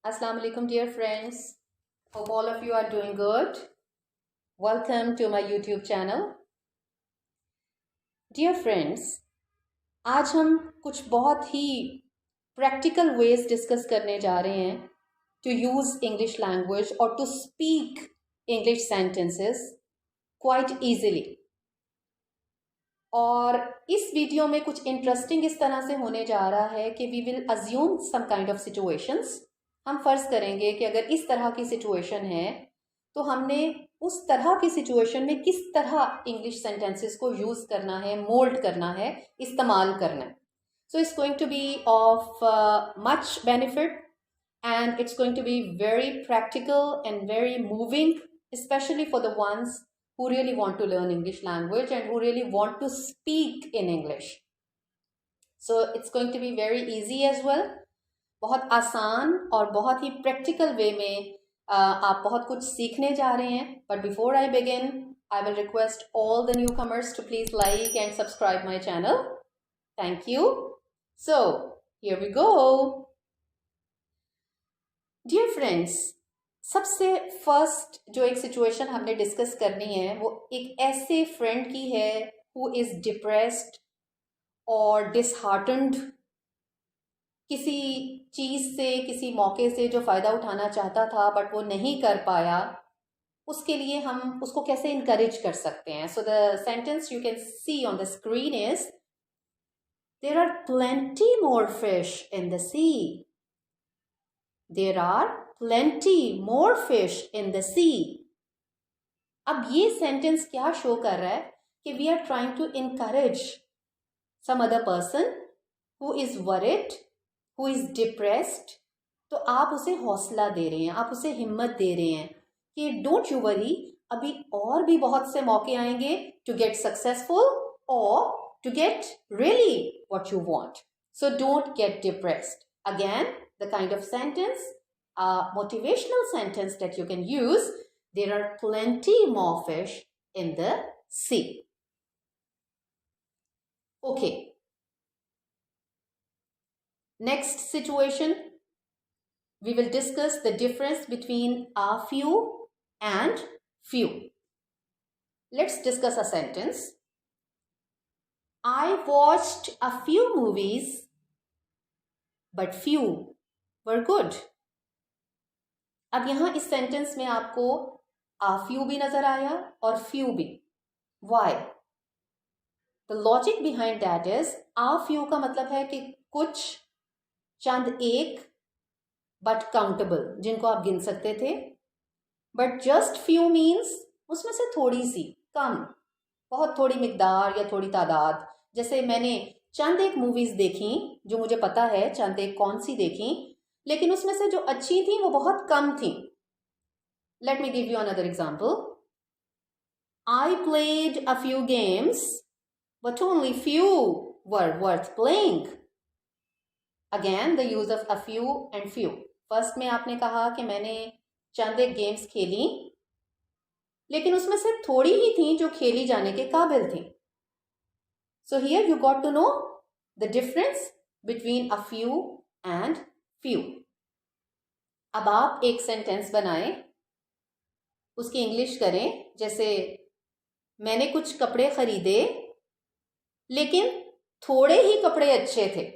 Assalamu alaikum, dear friends. Hope all of you are doing good. Welcome to my YouTube channel. Dear friends, आज हम कुछ बहुत ही practical veg discuss करने जा रहे हैं to use English language or to speak English sentences quite easily. और इस वीडियो में कुछ इंटरेस्टिंग इस तरह से होने जा रहा है कि we will assume some kind of situations. हम फर्ज करेंगे कि अगर इस तरह की सिचुएशन है तो हमने उस तरह की सिचुएशन में किस तरह इंग्लिश सेंटेंसेस को यूज करना है, मोल्ड करना है, इस्तेमाल करना है. So it's going to be of much benefit and it's going to be very practical and very moving, especially for the ones who really want to learn English language and who really want to speak in English. So it's going to be very easy as well. बहुत आसान और बहुत ही practical way में आप बहुत कुछ सीखने जा रहे हैं. But before I begin, I will request all the newcomers to please like and subscribe my channel. Thank you. So here we go. Dear friends, सबसे फर्स्ट जो एक सिचुएशन हमने डिस्कस करनी है वो एक ऐसे फ्रेंड की है हु इज डिप्रेस्ड और डिसहार्टन्ड, किसी चीज़ से, किसी मौके से जो फ़ायदा उठाना चाहता था बट वो नहीं कर पाया. उसके लिए हम उसको कैसे इनकरेज कर सकते हैं. So the sentence you can see on the screen is, there are plenty more fish in the sea. There are plenty more fish in the sea. अब ये सेंटेंस क्या शो कर रहा है कि we are trying to encourage some other person who is worried, who is depressed. तो आप उसे हौसला दे रहे हैं, आप उसे हिम्मत दे रहे हैं कि डोंट यू वरी, अभी और भी बहुत से मौके आएंगे टू गेट सक्सेसफुल और to get really what you want. So don't get depressed. Again the kind of sentence, motivational sentence that you can use, there are plenty more fish in the sea. Okay. Next situation, we will discuss the difference between a few and few. Let's discuss a sentence. I watched a few movies, but few were good. अब यहाँ इस sentence में आपको a few भी नजर आया और few भी. Why? The logic behind that is, a few का मतलब है कि कुछ चंद एक बट काउंटेबल, जिनको आप गिन सकते थे. बट जस्ट फ्यू मीन्स उसमें से थोड़ी सी, कम, बहुत थोड़ी मिकदार या थोड़ी तादाद. जैसे मैंने चंद एक मूवीज देखी, जो मुझे पता है चंद एक कौन सी देखी, लेकिन उसमें से जो अच्छी थी वो बहुत कम थी. Let me give you another example. I played a few games but only few were worth playing. Again the use of a few and few. First में आपने कहा कि मैंने चंद एक गेम्स खेली, लेकिन उसमें से थोड़ी ही थी जो खेली जाने के काबिल थी. So here you got to know the difference between a few and few. अब आप एक सेंटेंस बनाएं, उसकी इंग्लिश करें. जैसे मैंने कुछ कपड़े खरीदे लेकिन थोड़े ही कपड़े अच्छे थे.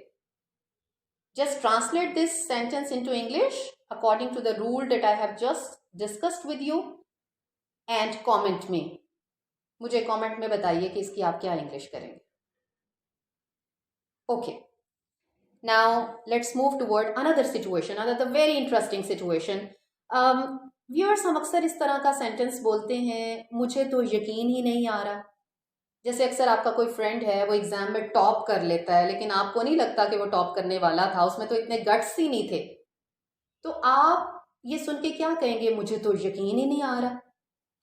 Just translate this sentence into English according to the rule that I have just discussed with you and comment me. मुझे comment में बताइए कि इसकी आप क्या इंग्लिश करेंगे. Okay. Now let's move toward another situation, another very interesting situation. Viewers, हम अक्सर इस तरह का सेंटेंस बोलते हैं, मुझे तो यकीन ही नहीं आ रहा. जैसे अक्सर आपका कोई फ्रेंड है, वो एग्जाम में टॉप कर लेता है, लेकिन आपको नहीं लगता कि वो टॉप करने वाला था, उसमें तो इतने गट्स ही नहीं थे. तो आप ये सुन के क्या कहेंगे, मुझे तो यकीन ही नहीं आ रहा.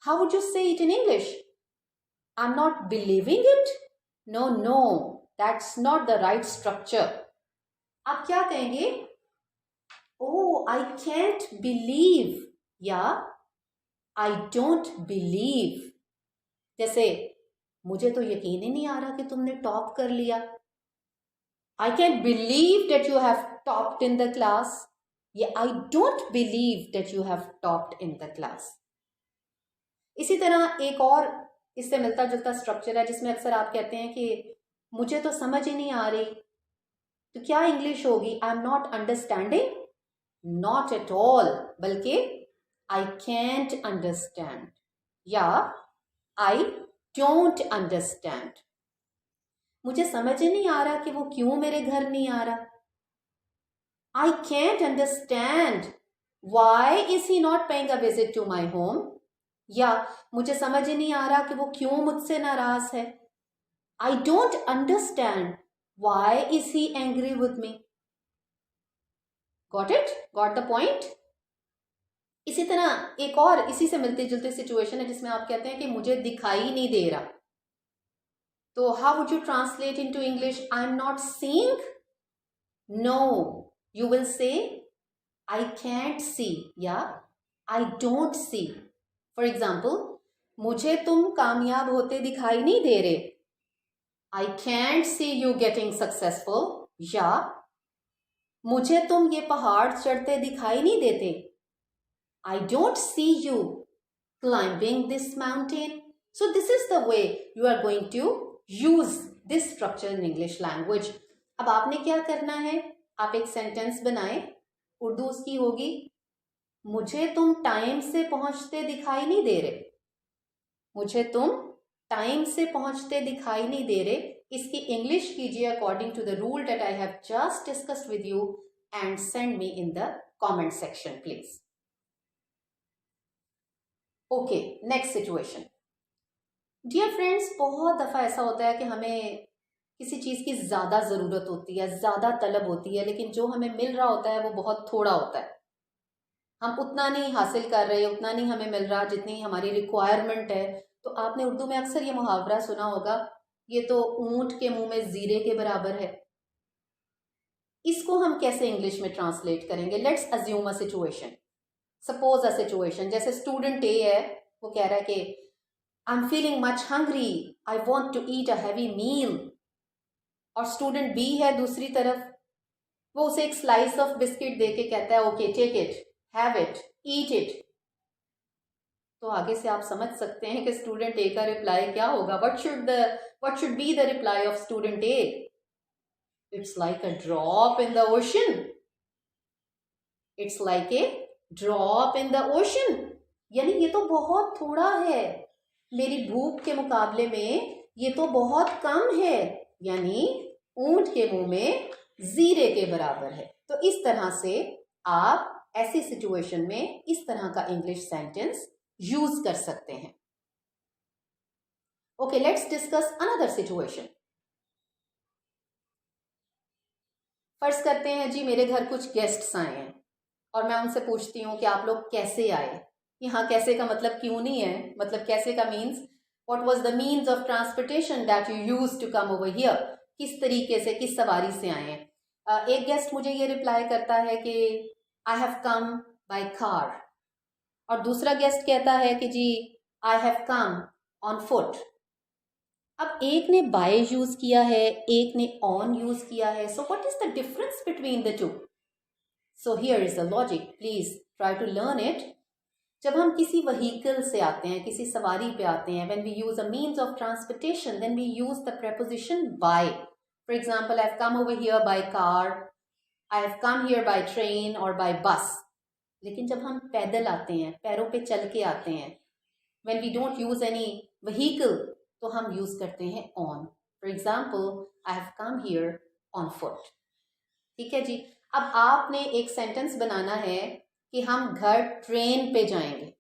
How would you say it in English? I am not believing it. No no, that's not the right structure. आप क्या कहेंगे? ओह, आई कैंट बिलीव या आई डोंट बिलीव. जैसे मुझे तो यकीन ही नहीं आ रहा कि तुमने टॉप कर लिया. I can believe that you have topped in the class. या I don't believe that you have topped in the class. इसी तरह एक और इससे मिलता जुलता स्ट्रक्चर है जिसमें अक्सर आप कहते हैं कि मुझे तो समझ ही नहीं आ रही, तो क्या इंग्लिश होगी? आई am not understanding, not at all, बल्कि आई कैंट अंडरस्टैंड या आई डोंट अंडरस्टैंड। मुझे समझ ही नहीं आ रहा कि वो क्यों मेरे घर नहीं आ रहा। I can't understand why is he not paying a visit to my home, या मुझे समझ ही नहीं आ रहा कि वो क्यों मुझसे नाराज है। I don't understand why is he angry with me. Got it? Got the point? इसी तरह एक और इसी से मिलती जुलती सिचुएशन है जिसमें आप कहते हैं कि मुझे दिखाई नहीं दे रहा, तो how would you translate into English? I am not seeing? No, you will say I can't see या I don't see. For example, मुझे तुम कामयाब होते दिखाई नहीं दे रहे, I can't see you getting successful, या मुझे तुम ये पहाड़ चढ़ते दिखाई नहीं देते, I don't see you climbing this mountain. So this is the way you are going to use this structure in English language. अब आपने क्या करना है, आप एक सेंटेंस बनाएं, उर्दू उसकी होगी मुझे तुम टाइम से पहुंचते दिखाई नहीं दे रहे। मुझे तुम टाइम से पहुंचते दिखाई नहीं दे रहे, इसकी इंग्लिश कीजिए according to the rule that I have just discussed with you and send me in the comment section please. Okay, next situation. Dear friends, बहुत दफा ऐसा होता है कि हमें किसी चीज की ज्यादा जरूरत होती है, ज्यादा तलब होती है, लेकिन जो हमें मिल रहा होता है वो बहुत थोड़ा होता है। हम उतना नहीं हासिल कर रहे, उतना नहीं हमें मिल रहा जितनी हमारी रिक्वायरमेंट है। तो आपने उर्दू में अक्सर ये मुहावरा सुना होगा, ये तो ऊंट के मुंह में जीरे के बराबर है। इसको हम कैसे इंग्लिश में ट्रांसलेट करेंगे? Let's assume a situation. Suppose a situation जैसे स्टूडेंट ए है, वो कह रहा है कि I am feeling much hungry, I want to eat a heavy meal. और स्टूडेंट बी है दूसरी तरफ, वो उसे एक स्लाइस ऑफ बिस्किट दे के कहता है okay take it, have it, eat it. तो आगे से आप समझ सकते हैं कि स्टूडेंट ए का रिप्लाई क्या होगा। What should be the reply off student A? It's like a drop in the ocean. It's like a drop in the ocean, यानी ये तो बहुत थोड़ा है, मेरी भूख के मुकाबले में ये तो बहुत कम है, यानी ऊंट के मुंह में जीरे के बराबर है। तो इस तरह से आप ऐसी सिचुएशन में इस तरह का इंग्लिश सेंटेंस यूज कर सकते हैं। Okay, let's discuss another situation. फर्ज करते हैं जी मेरे घर कुछ गेस्ट्स आए हैं और मैं उनसे पूछती हूँ कि आप लोग कैसे आए। यहाँ कैसे का मतलब क्यों नहीं है, मतलब कैसे का means what was the means of transportation that you use to come over here, किस तरीके से, किस सवारी से आए हैं। एक गेस्ट मुझे ये रिप्लाई करता है कि I have come by car, और दूसरा गेस्ट कहता है कि जी I have come on foot. अब एक ने बाय यूज किया है, एक ने ऑन यूज किया है, so what is the difference between the two? So here is the logic, please try to learn it. जब हम किसी व्हीकल से आते हैं, किसी सवारी पे आते हैं, when we use a means of transportation then we use the preposition by. For example, I have come over here by car, I have come here by train और बाय बस। लेकिन जब हम पैदल आते हैं, पैरों पे चल के आते हैं, when we don't use any vehicle, तो हम यूज करते हैं on. For example, I have come here on foot. ठीक है जी। अब आपने एक सेंटेंस बनाना है कि हम घर ट्रेन पे जाएंगे,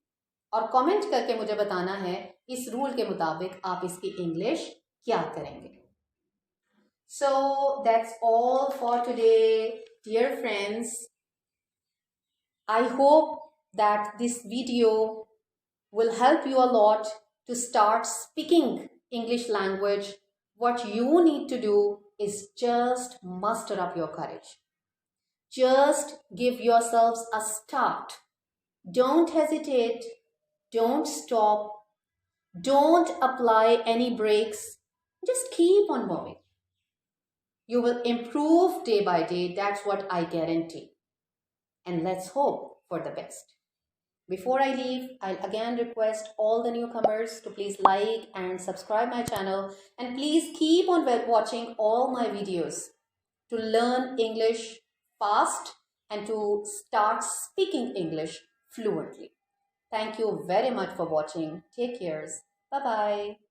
और कमेंट करके मुझे बताना है इस रूल के मुताबिक आप इसकी इंग्लिश क्या करेंगे। So that's all for today dear friends. I hope that this video will help you a lot to start speaking English language. What you need to do is just muster up your courage. Just give yourselves a start. Don't hesitate. Don't stop. Don't apply any brakes. Just keep on moving. You will improve day by day. That's what I guarantee. and let's hope for the best. Before I leave, I'll again request all the newcomers to please like and subscribe my channel, and please keep on watching all my videos to learn English fast and to start speaking English fluently. Thank you very much for watching. Take care. Bye-bye.